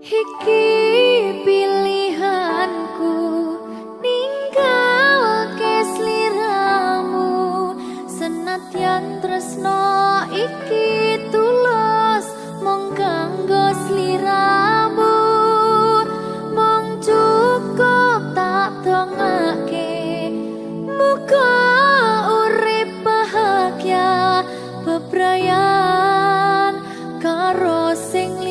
Iki pilihanku ninggalke sliramu senadyan tresno iki tulus mung kanggo sliramu mung cukup tak dongake muga urip bahagia bebrayan karo sing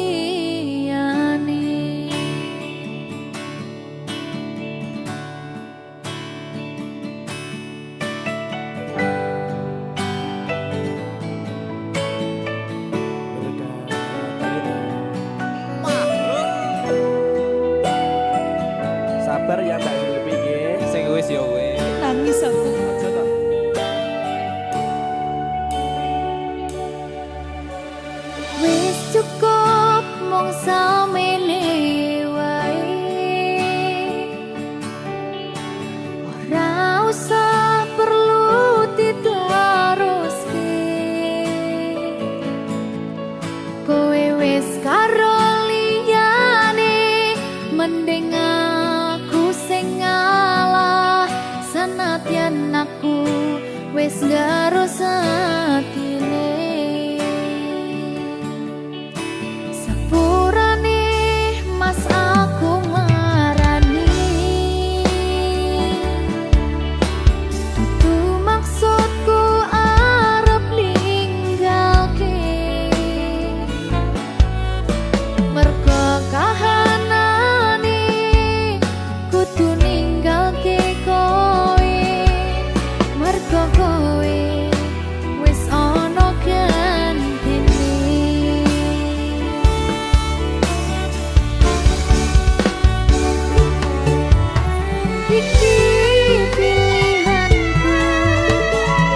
sabar ya Mbak Zulfi nggih. Sing wis ya kowe. nangis aku. Aja to. Wis cukup mung samene wae ora usah perlu diteruske kowe wis karo liyane mending aku sing ngalah senadyan aku wis ngarus atine sepurane mas aku marani dudu maksudku arep ninggalke mergo kahanane kudu ninggalke kowe mergo kowe wis ana gantine. Iki pilihanku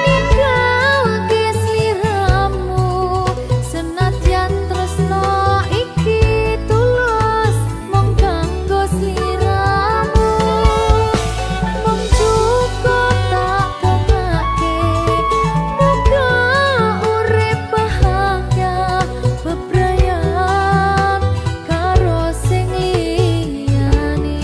ninggalke sliramu senadyan tresno iki tulus mung kanggo sliramu mung cukup tak dongake muga urip bahagia bebrayan karo sing liyane.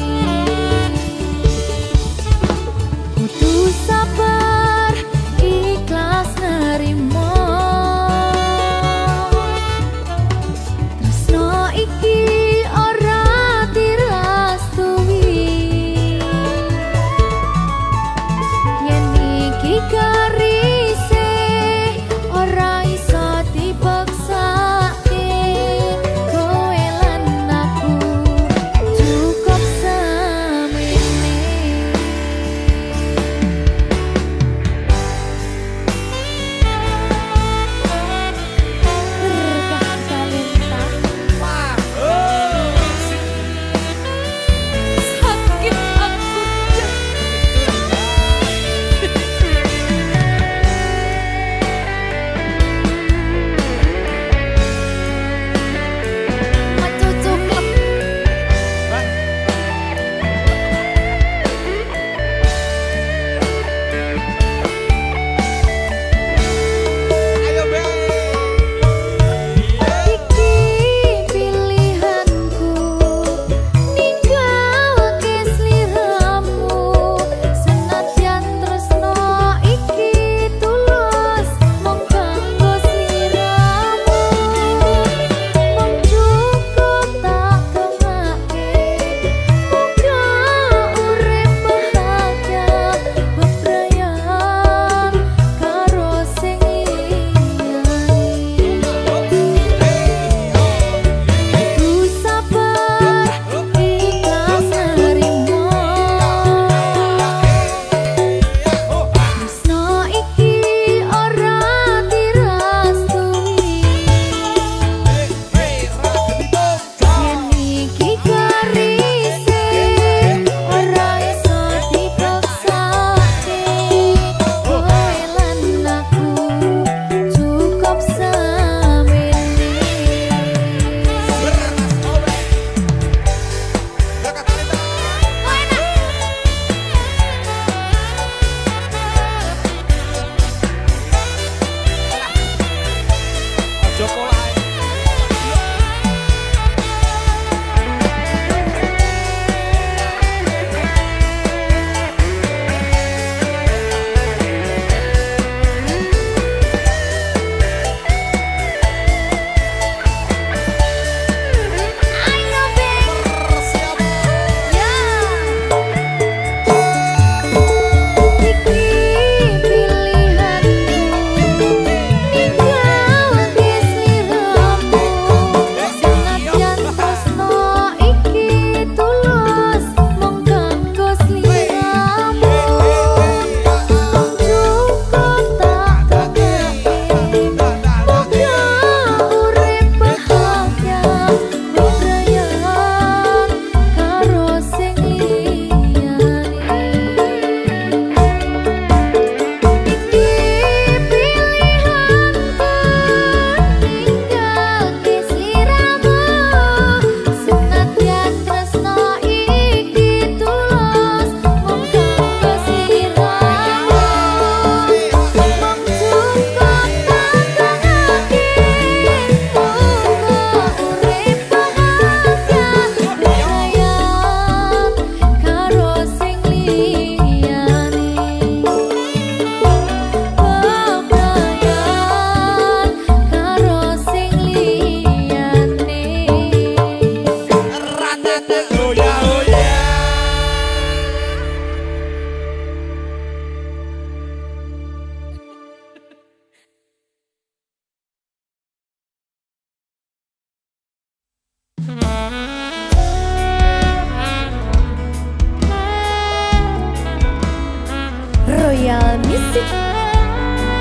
Royal Music.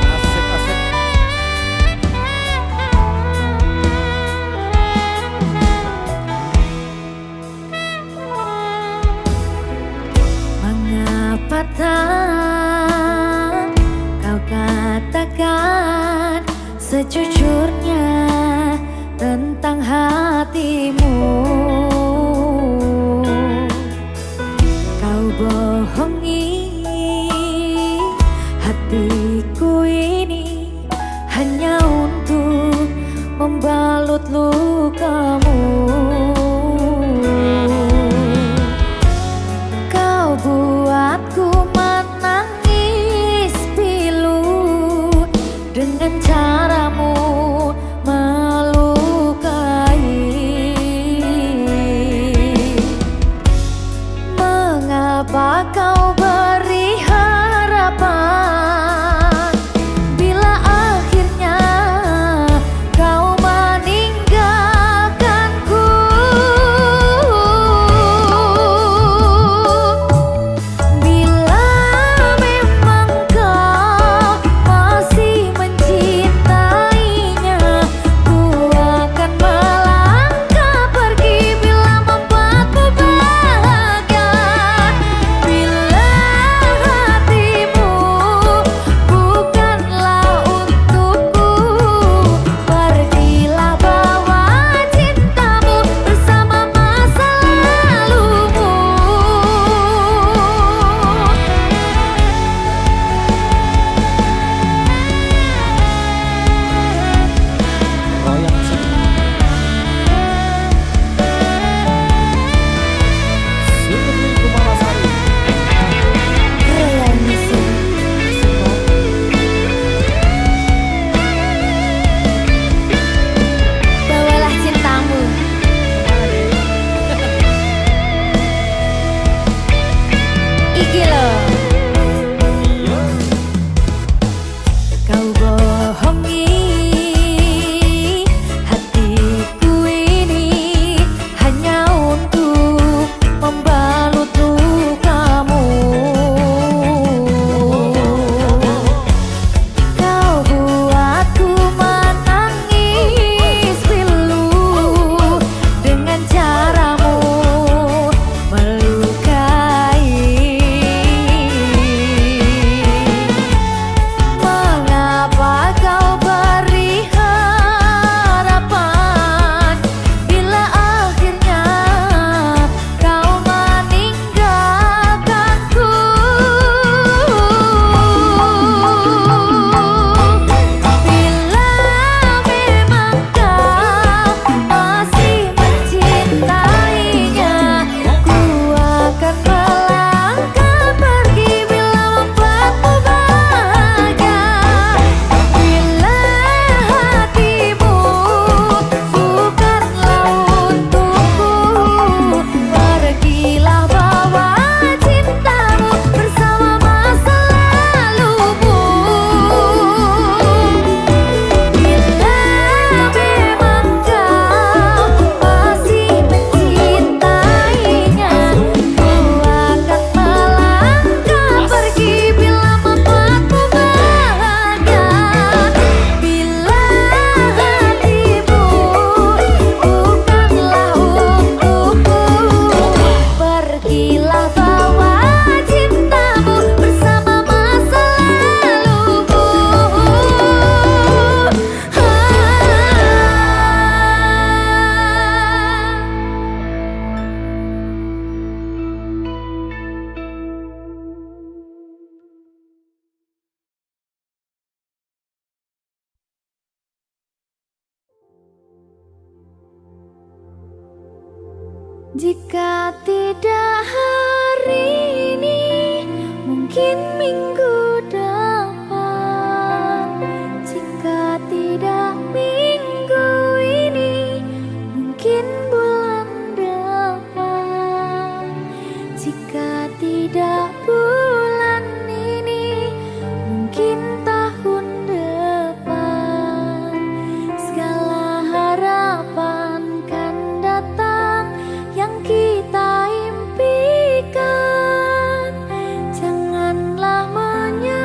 Asik asik. Mengapa tak kau katakan sejujurnya tentang hatimu? Kau bohongi hatiku ini hanya untuk membalut lukamu. Kau buatku menangis pilu dengan caramu melukai. Mengapa kau beri harapan bila akhirnya kau meninggalkanku? Bila memang kau masih mencintainya, ku akan melangkah pergi bila membuatmu bahagia. Bila hatimu bukanlah untukku, pergilah bawa cintamu bersama masa lalumu. Royal Music. Sylvi Kumalasari. Royal Music. Bawalah cintamu. Iki loh. Kau bohongi hatiku ini hanya untuk membalut lukamu. Kau buatku menangis pilu dengan caramu melukai. Mengapa kau beri harapan bila akhirnya kau meninggalkanku? Bila memang kau masih mencintainya, ku akan melangkah pergi bila membuatmu bahagia. Bila hatimu bukanlah untukku, pergilah bawa cintamu bersama masa lalumu. Bila memang kau masih mencintainya, ku akan melangkah pergi bila membuatmu bahagia. Bila hatimu bukanlah untukku, pergilah bawa cintamu bersama masa lalumu. Jika tidak hari ini, mungkin minggu depan. Jika tidak minggu ini, mungkin bulan depan. Jika tidak bulan ini, mungkin tahun depan. Segala harapan kan datang yang kita impikan. Janganlah menyerah.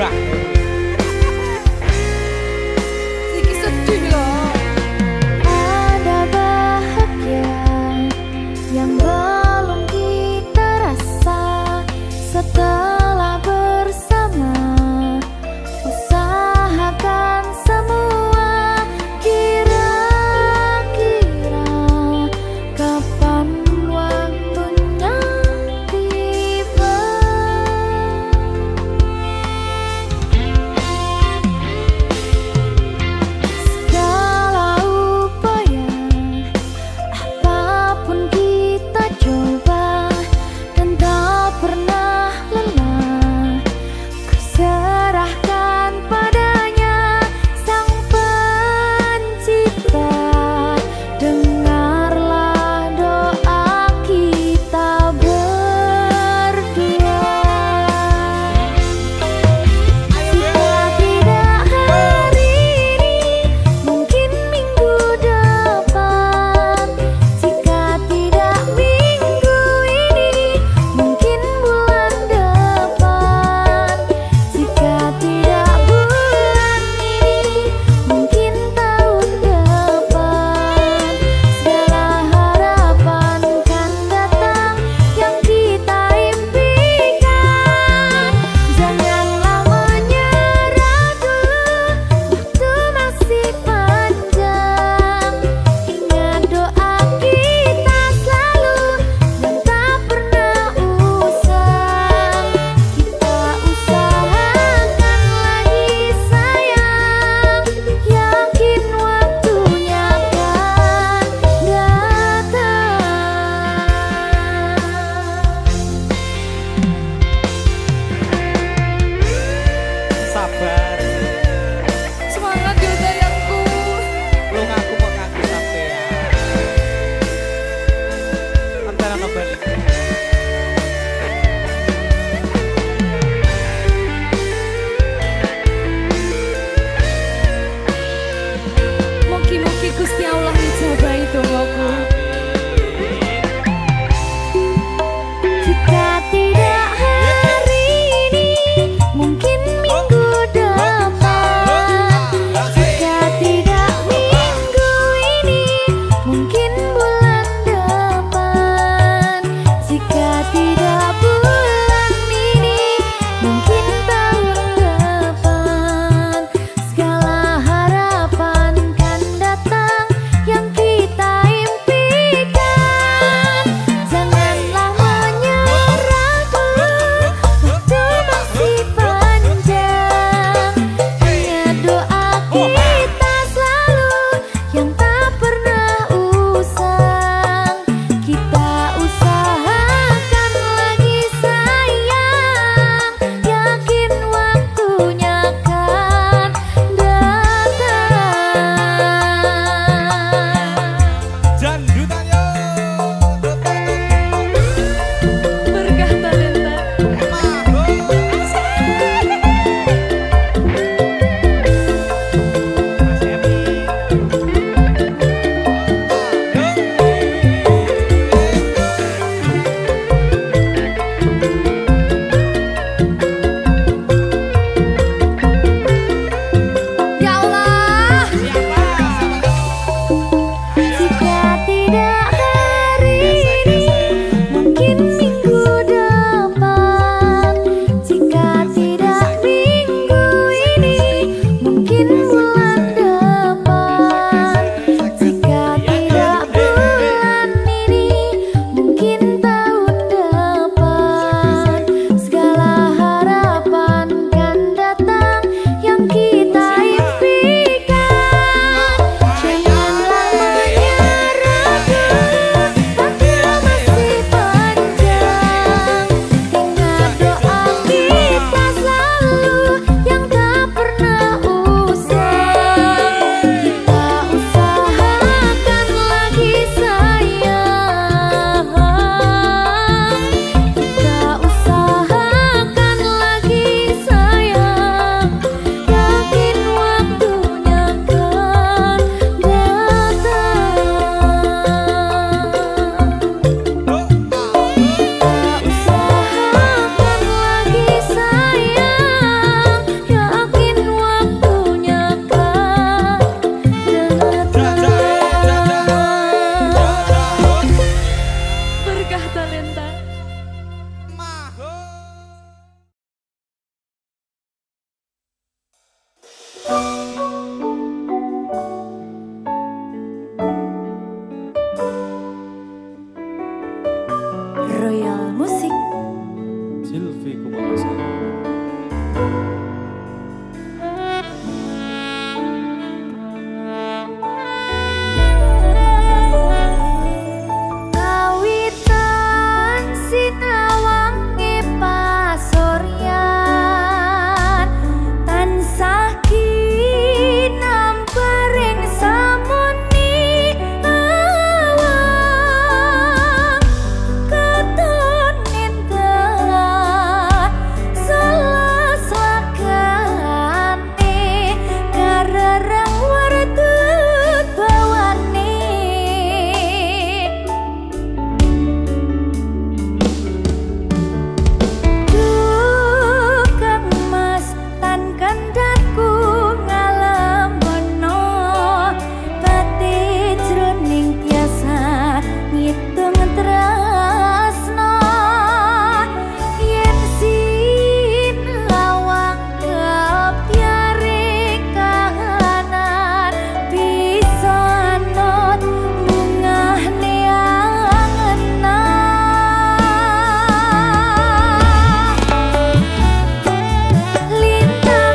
Bah. Siki sedih loh. Ada bahagia yang belum kita rasa setelah bersama. Usahakan semua, kira-kira kapan waktunya tiba. Kawitan sinawangi pasuryan tansah kinambaring samuni awang katon nindah salas lakane karerang wardut bawane Tukang mas tan kandhatku ngalamono pati jroning tiasa ngitung tresno yen sinawang kepyare kahanan bisa not bungahne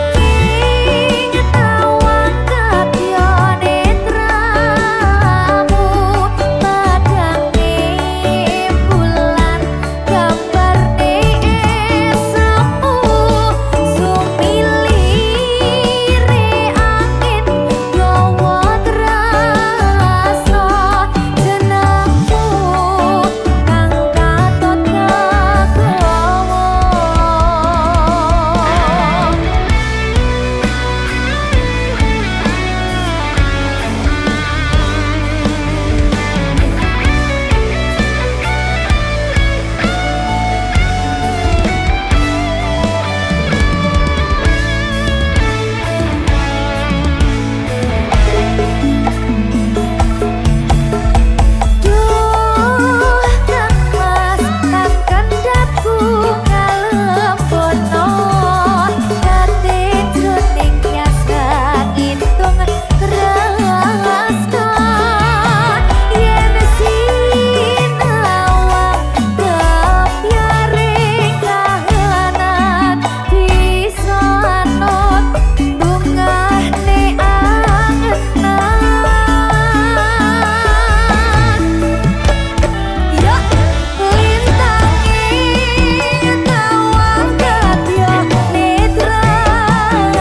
Lintanging tawang kadya netramu padange bulan gambarne esamu sumilire angin gawa trasa jenengmu kang katon kagawa Duh kang mas tan kandhatku ngalemono pati jroning tiasa ngitung tresno yen sinawang kepyare kahanan bisa not bungahne angenan Ya lintanging tawang kadya netramu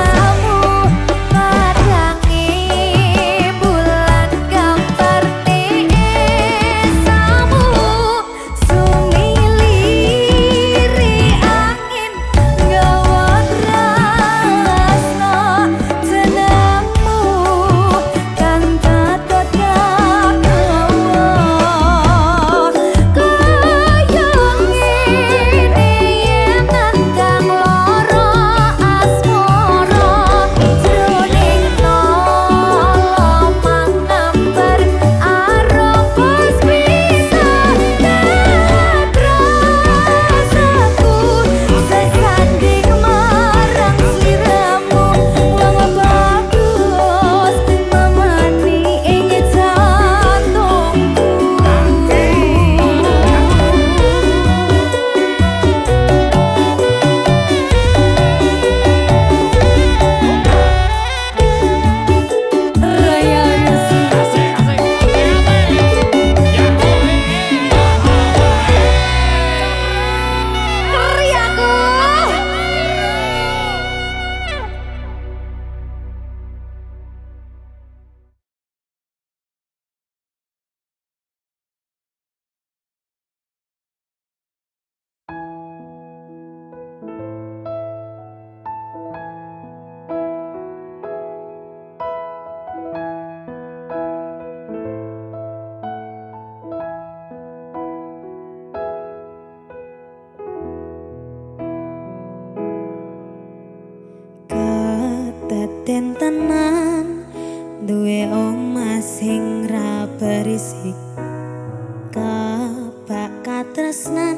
padange bulan gambarne esamu sumilire angin gawa trasno jenengmu kang katon kagawa kaya ngene yen kang loro asmara jroning lolo mangambar aropos bisa rasaku sesanding marang sliramu wong bagus mamani ing jantungku Raya Riaku kedaden tenan duwe omah sing ra berisik kebak katresnan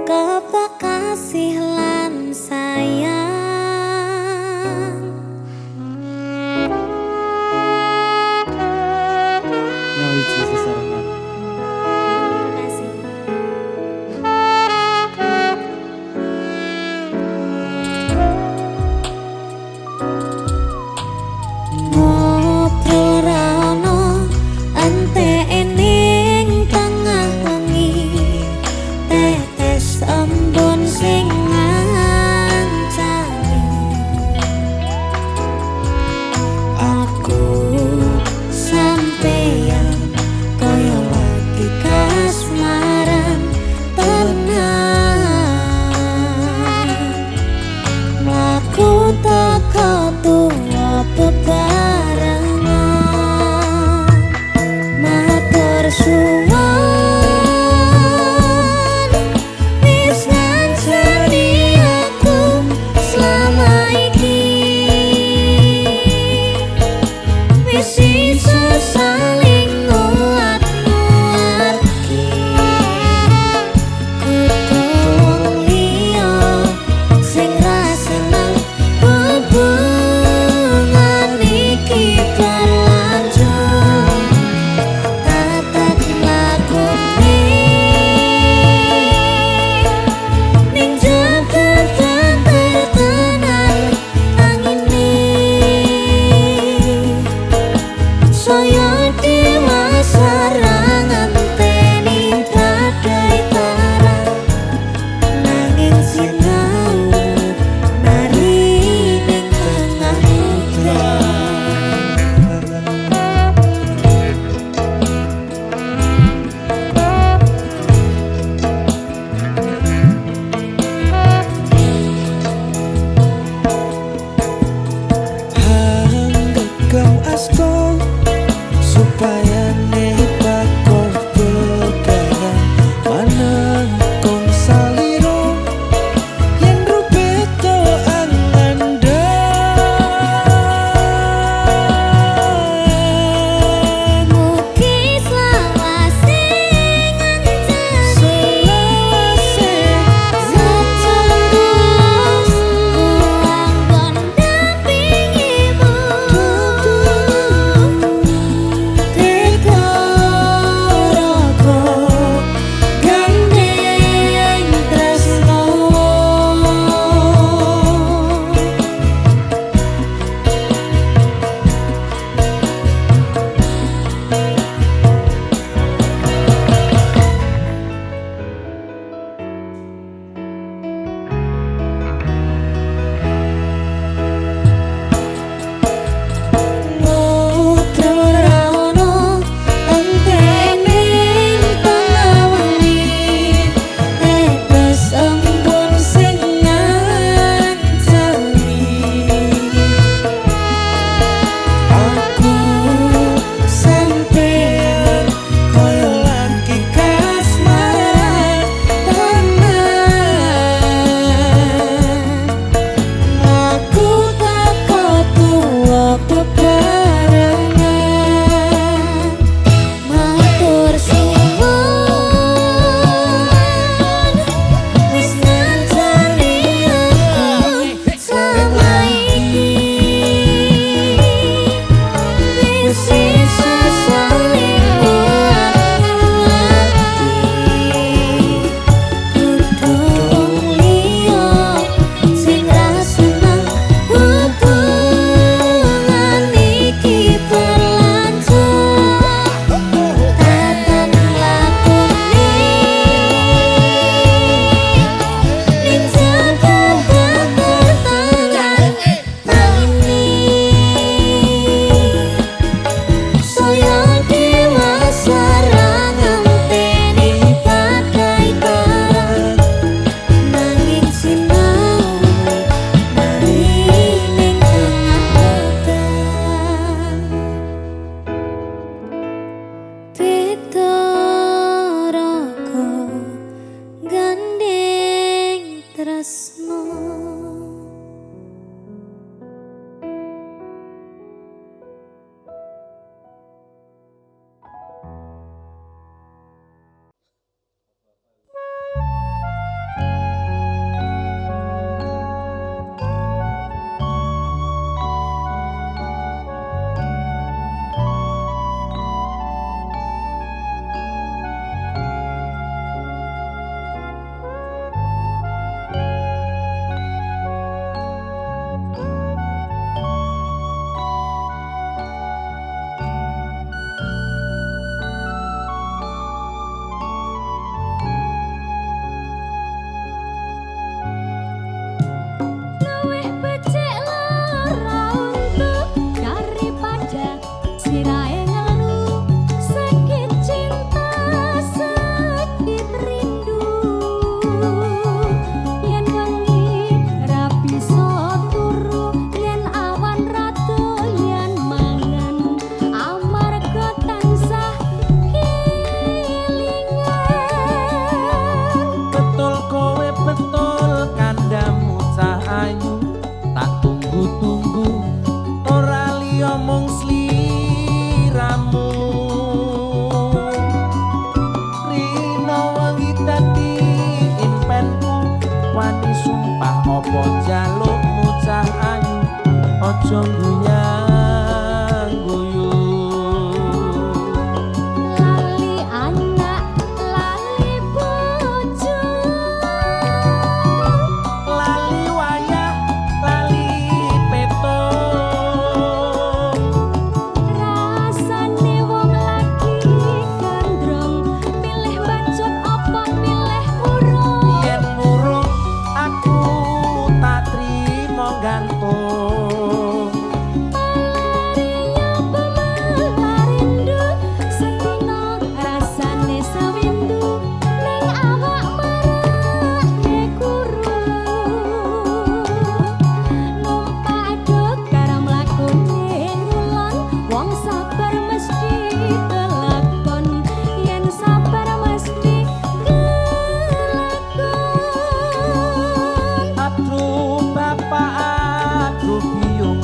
kebak kasih lan sayang Nyawiji sesarengan. Terima kasih. Apa jalukmu cah ayu aja guyang guyu Lali anak lali bojo lali wayah lali peto rasane wong lagi gandrong pilih bacot apa pilih urung yen murung aku tak trimo gantung Malariya pemalarindu setino rasane sewindu ning awak marake kuru numpak dok karo mlakune ngulon wong sabar mesti kelakon yen sabar mesti kelakon aduh bapak aduh biung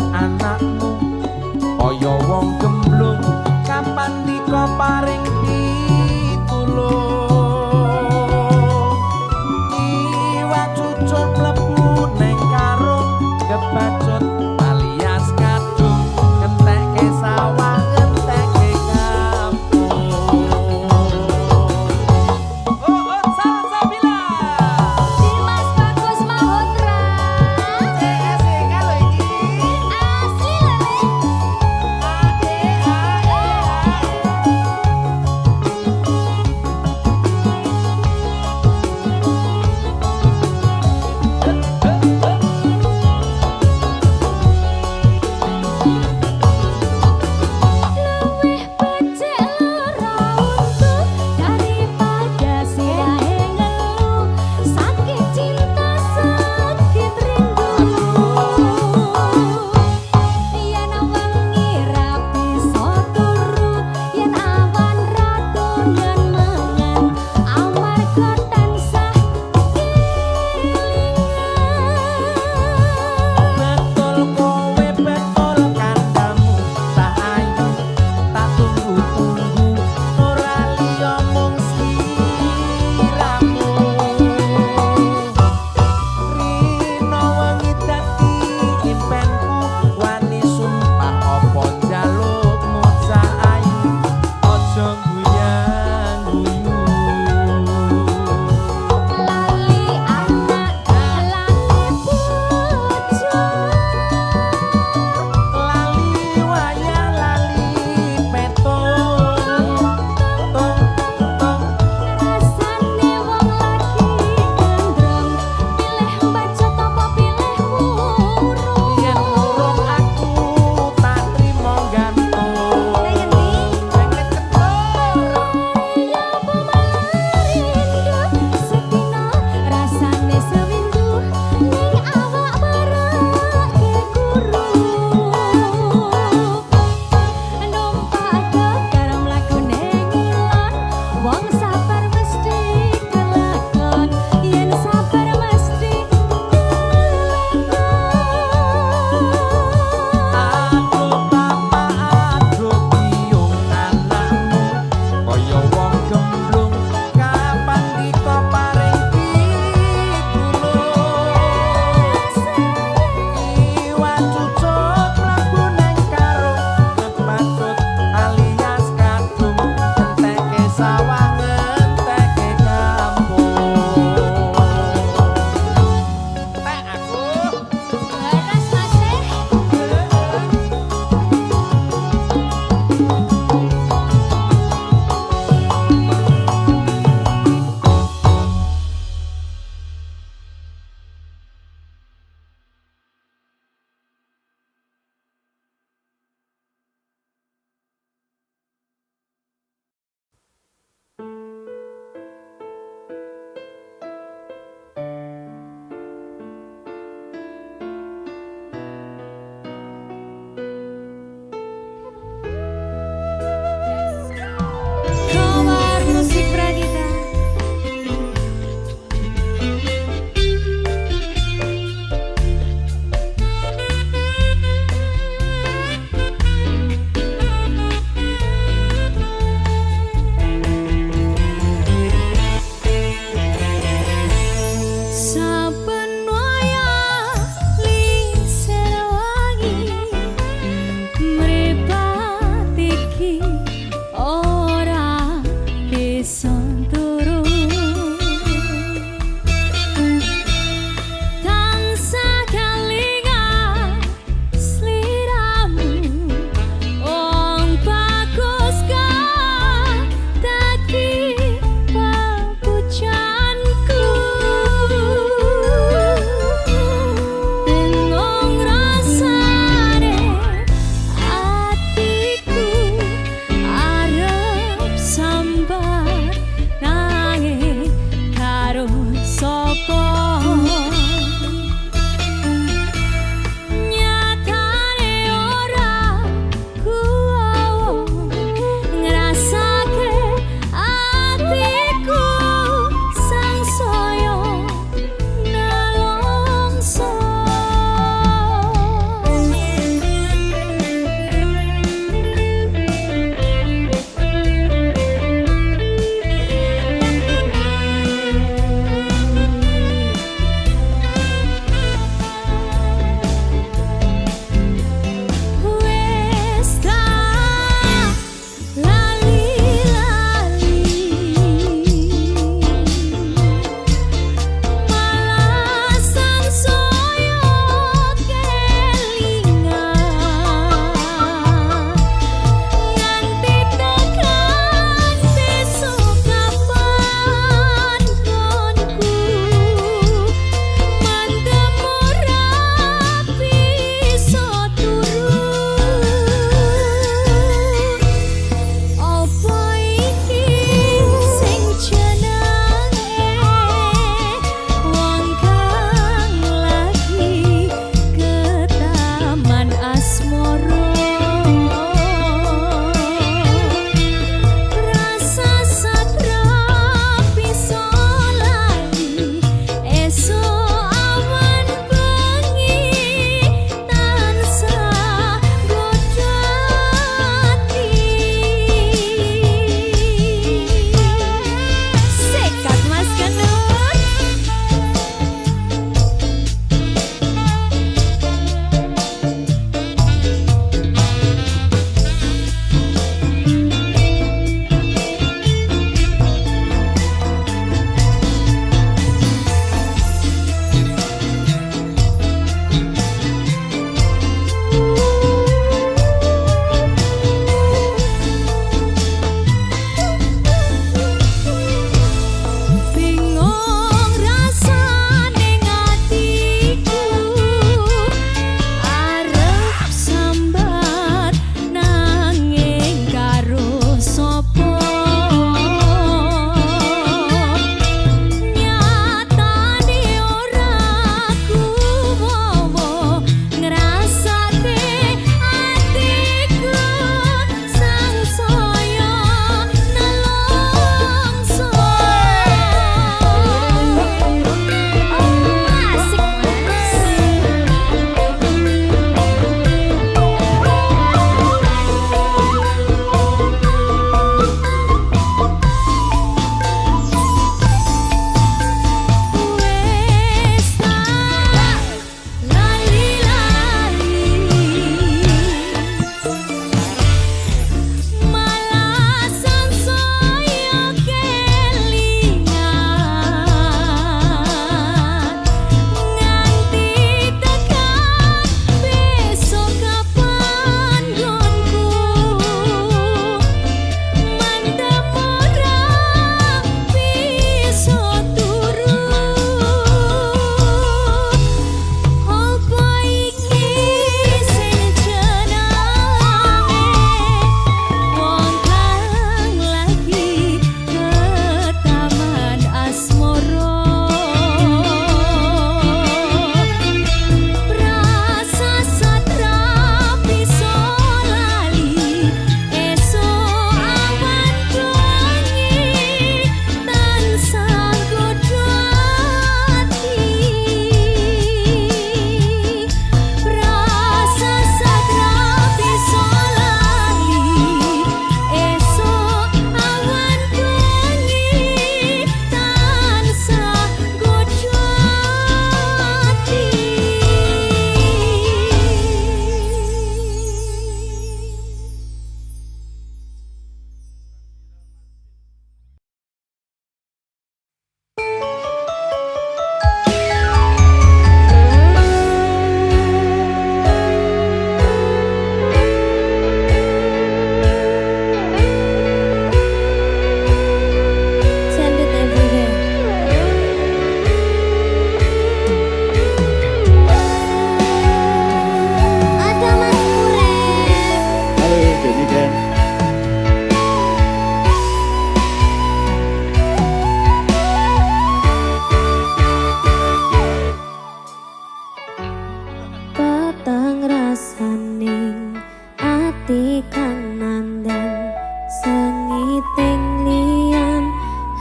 rasaning ati kang nandang sengiting liyan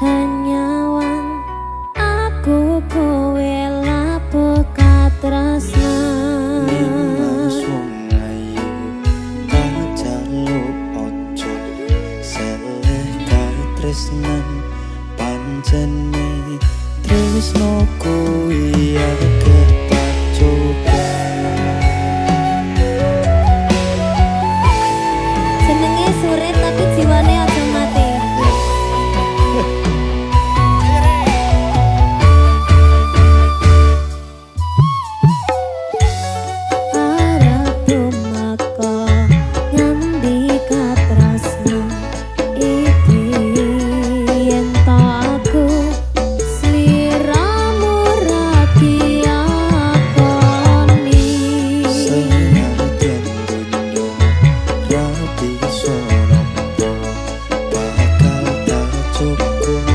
hanyawan aku kowe lapo katresnan Nimas wong ayu tak jaluk ojo seleh katresnan pancene tresno kuwi akeh tak coba jenenge surit tapi jiwane aja mati arep tumeka ngendi katresnan iki yen to aku sliramu ra diakoni senadyan dunyo ra bisa nampa bakal tak cukup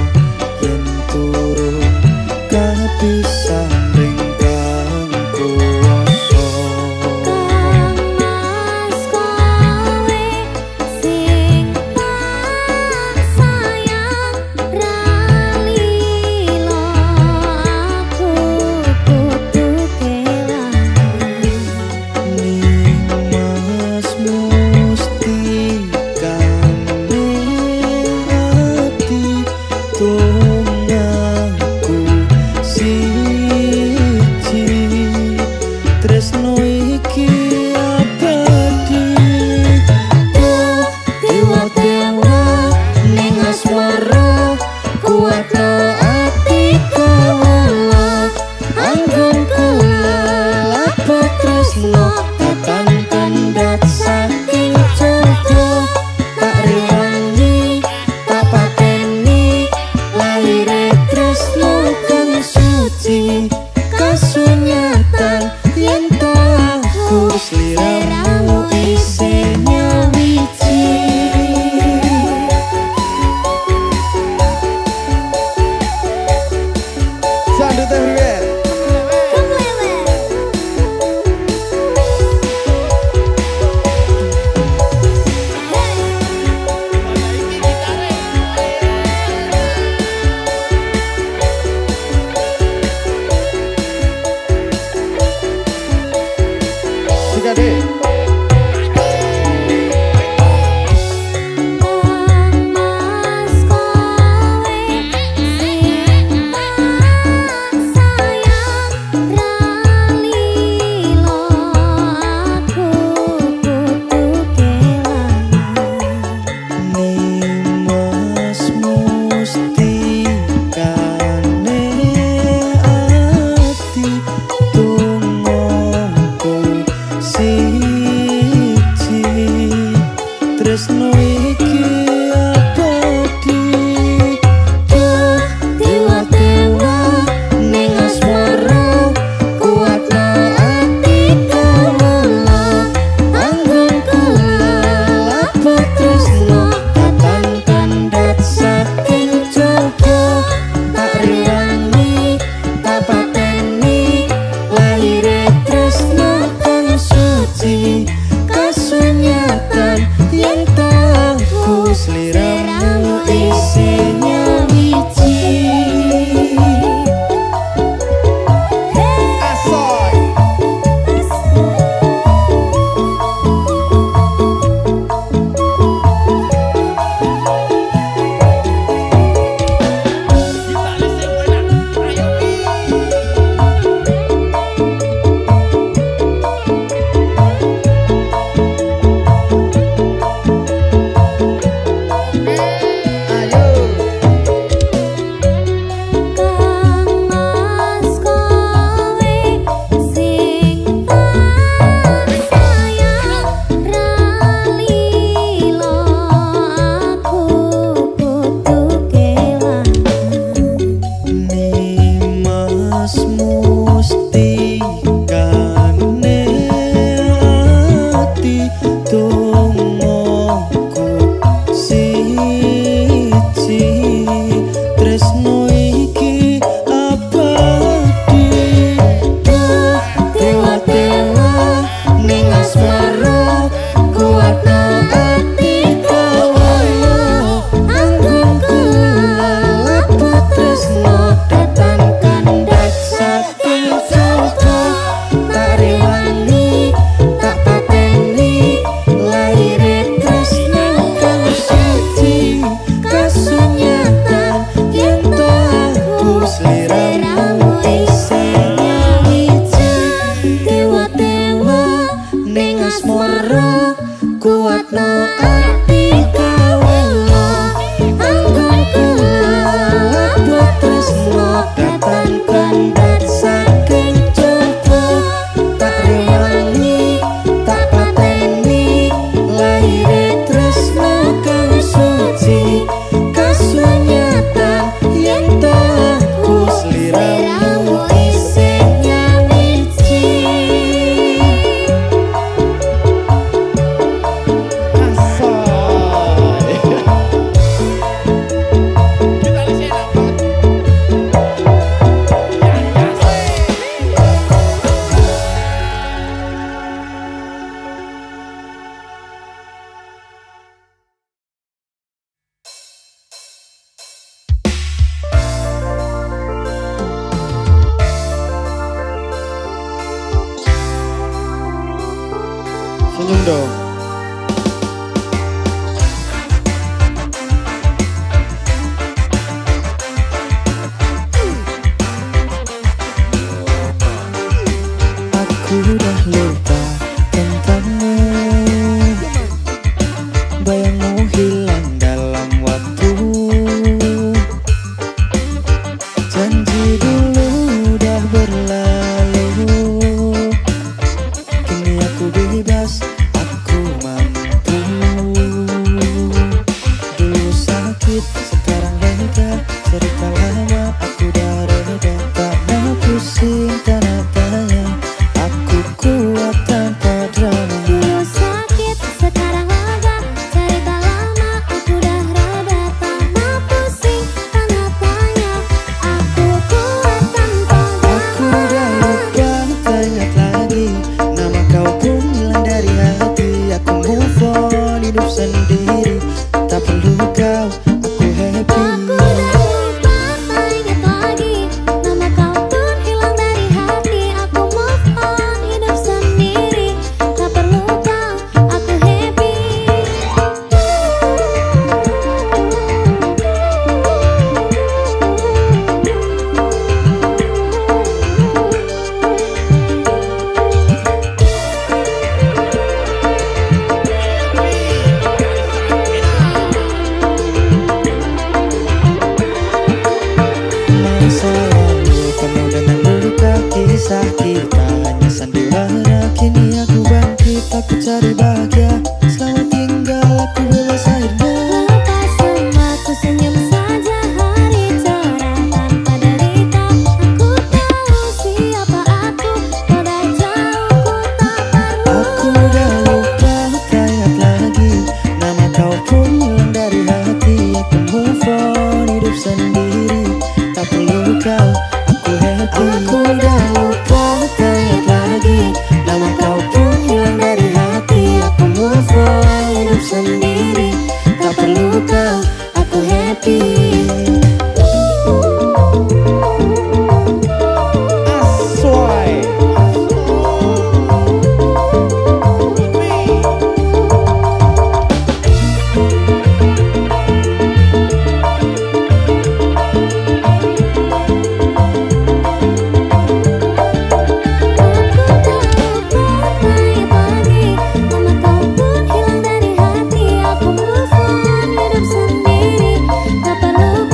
yen turun kapisan ring kang kuwasa Kang Mas kowe sing tak sayang ralilo aku kudu kelangan Nimas mustikane ati tunggaku siji tresno iki abadi dewa-dewa ning asmara kuatno ati kula anggun kula lapo tresno datang kandat saking jodoh tak rewangi tak pateni lahire tresno kang suci kasunyatan yen to aku sliramu isih nyawiji Sandut everywhere Kemlewer asmara kuatna ati kawula anggon kula buat tresno datang kandat saking coba tak rewangi tak pateni lahir tresno kang suci kasunyatan yen aku sliramu isih nyawiji Senyum dong. Aku udah lupa tentangmu, bayangmu hilang dalam waktu. Janji dulu udah berlalu, kini aku bebas, aku mampu. Dulu sakit, sekarang lega, cerita lama aku udah reda. Karena pusing, tanah tanya, aku kuat tanpa drama. Dulu sakit, sekarang lega, cerita lama aku udah reda. Tanpa pusing, tanpa tanya, aku kuat tanpa Aku udah lupa, tak ingat lagi nama kau pun hilang dari hati. Aku move on, hidup sendiri, tak perlu kau, aku happy. Aku udah lupa, tak ingat lagi nama kau pun hilang dari hati. Aku move on, hidup sendiri, tak perlu kau, aku happy. Masa lalu penuh dengan luka, kisah kita hanya sandiwara. Kini aku bangkit, aku cari bahagia. Selamat tinggal, aku bebas akhirnya. Lepas semua ku senyum saja, hari cerah tanpa derita. Aku tahu siapa aku, pada jauh ku tak perlu. Aku udah lupa, tak ingat lagi nama kau pun hilang dari hati. Aku move on, hidup sendiri, tak perlu kau, aku happy. Aku udah lupa, tak ingat lagi nama kau pun hilang dari hati. Aku move on, hidup sendiri, tak perlu kau, aku happy. Aswai. Aku tak ingat lagi nama kau pun hilang dari hati. Aku move on, hidup sendiri, tak perlu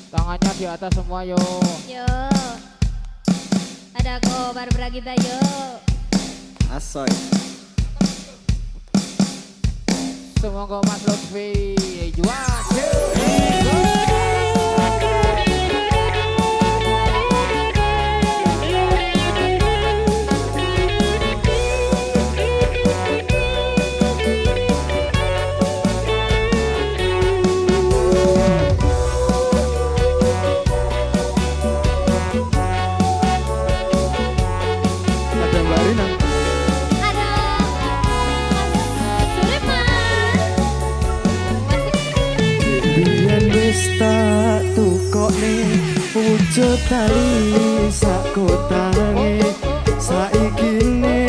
Tangannya di atas semua yo. Yuk. Ada kobar Bragita yuk. Asoy. Semoga Mas Lutfi jual. Ada Mbak Rina. Ada Mas Suleman. Biyen wis tak tukokne wujud tali sak kotange saiki ne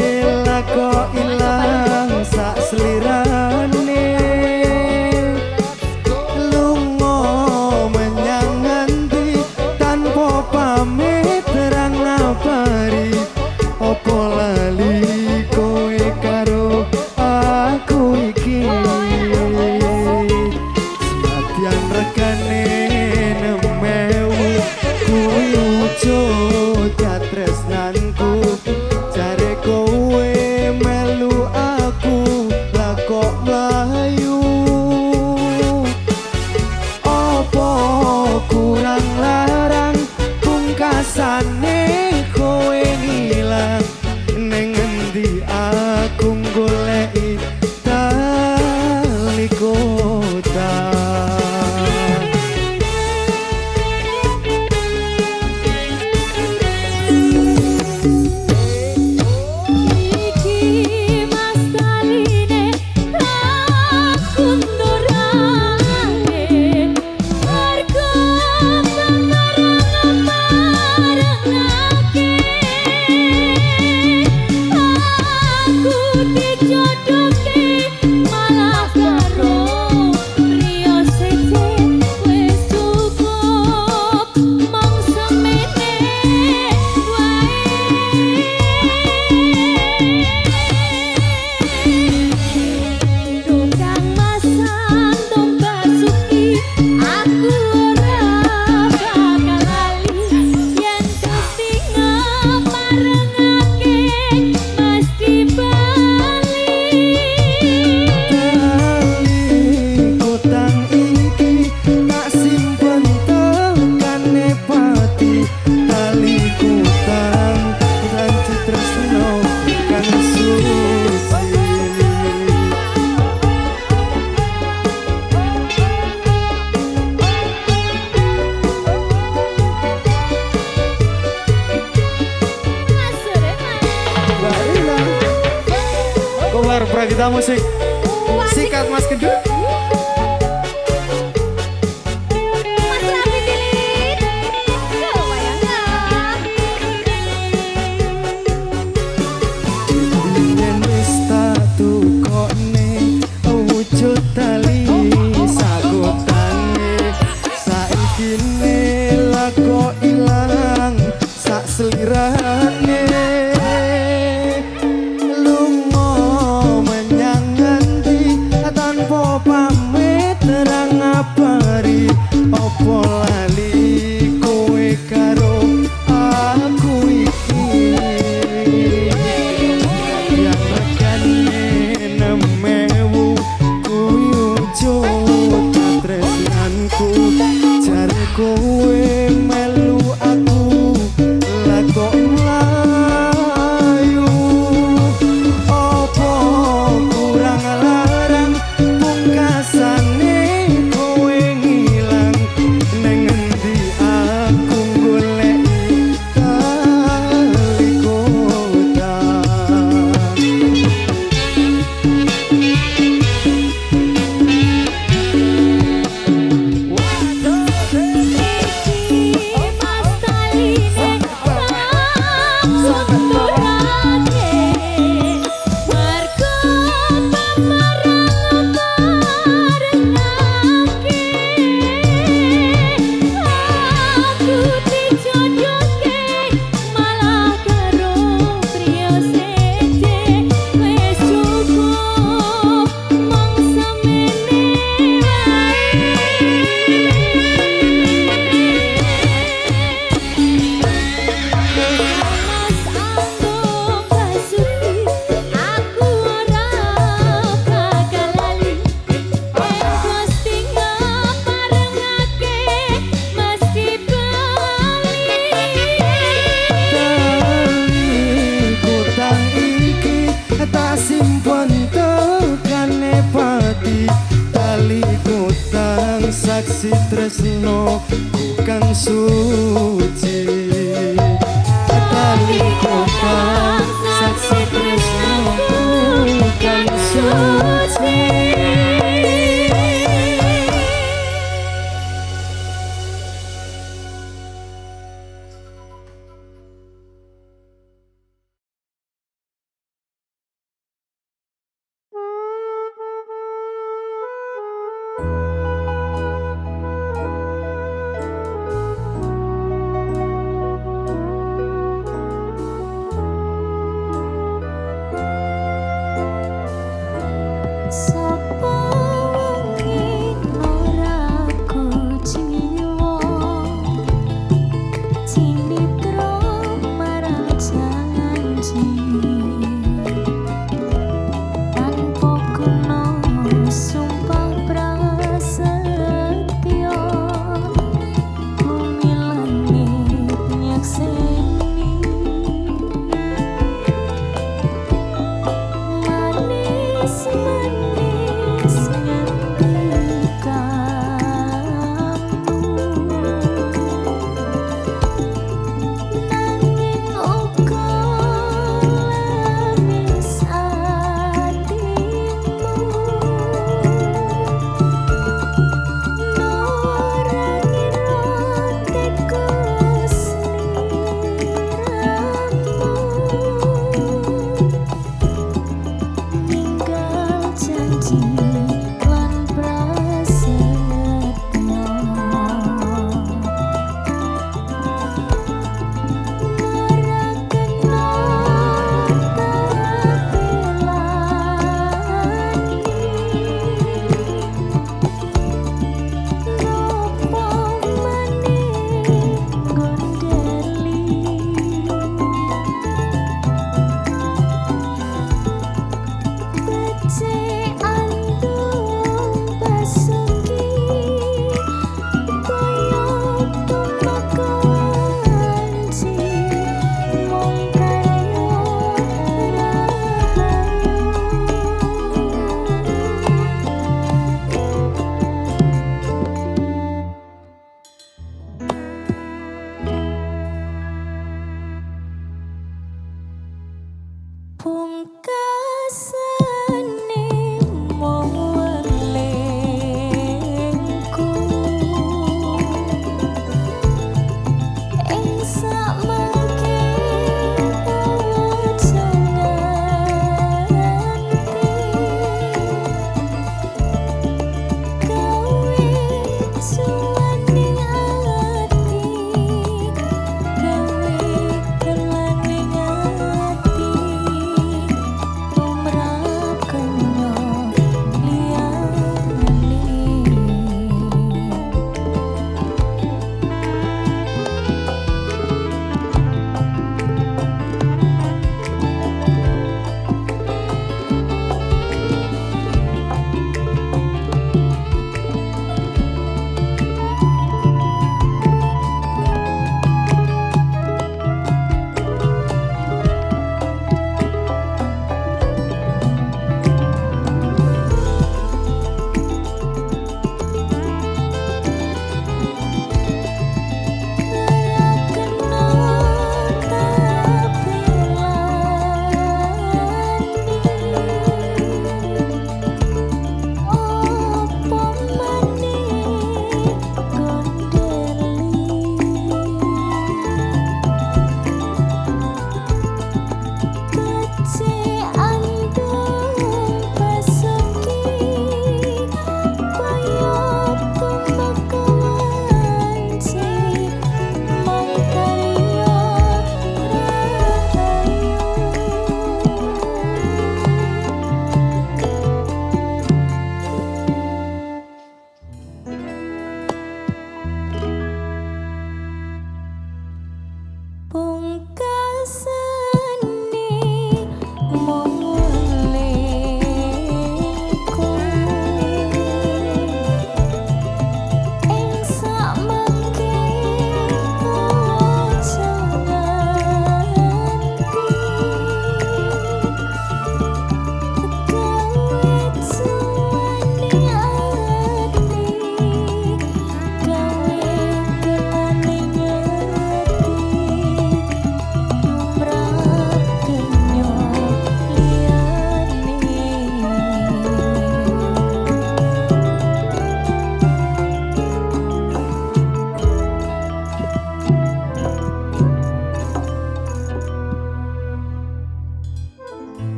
lako ilang sak slirane lunga menyang ngendi tanpa pamit terang nabari opo lali kowe karo aku iki yang rekane nemewu kuwi wujud tresnanku jare kowe melu aku lah kok mlayu opo kurang larang pungkasane kowe ngilang ning endi aku goleki tali kota. Iki Mas Taline lakundurane Margo pemarang marangake Aku dijodohke malah karo Rio Sece wis cukup mong semene Tukang masang domba suki aku ora bakal lali yen ketinga marengake mesti bali Kotang iki tak simpen tekane pati tali kutang dan tresno kan suci. Mas Suleman. Mbak Rina. Kobar Bragita Musik. Sikat Mas Kedut. Mas Rafi Dilit. Kewayangan. Biyen wis tak tukokne wujud tali sak kotange saiki ne lako ilang sak slirane lunga menyang ngendi tanpa pamit terang ngabari opo lali kowe karo aku iki yang rekane nemewu kuwi wujud tresnanku jare kowe melu aku lah kok mlayu opo kurang larang pungkasane kowe ngilang ning endi aku goleki tali kota. Iki kasih tresno bukan su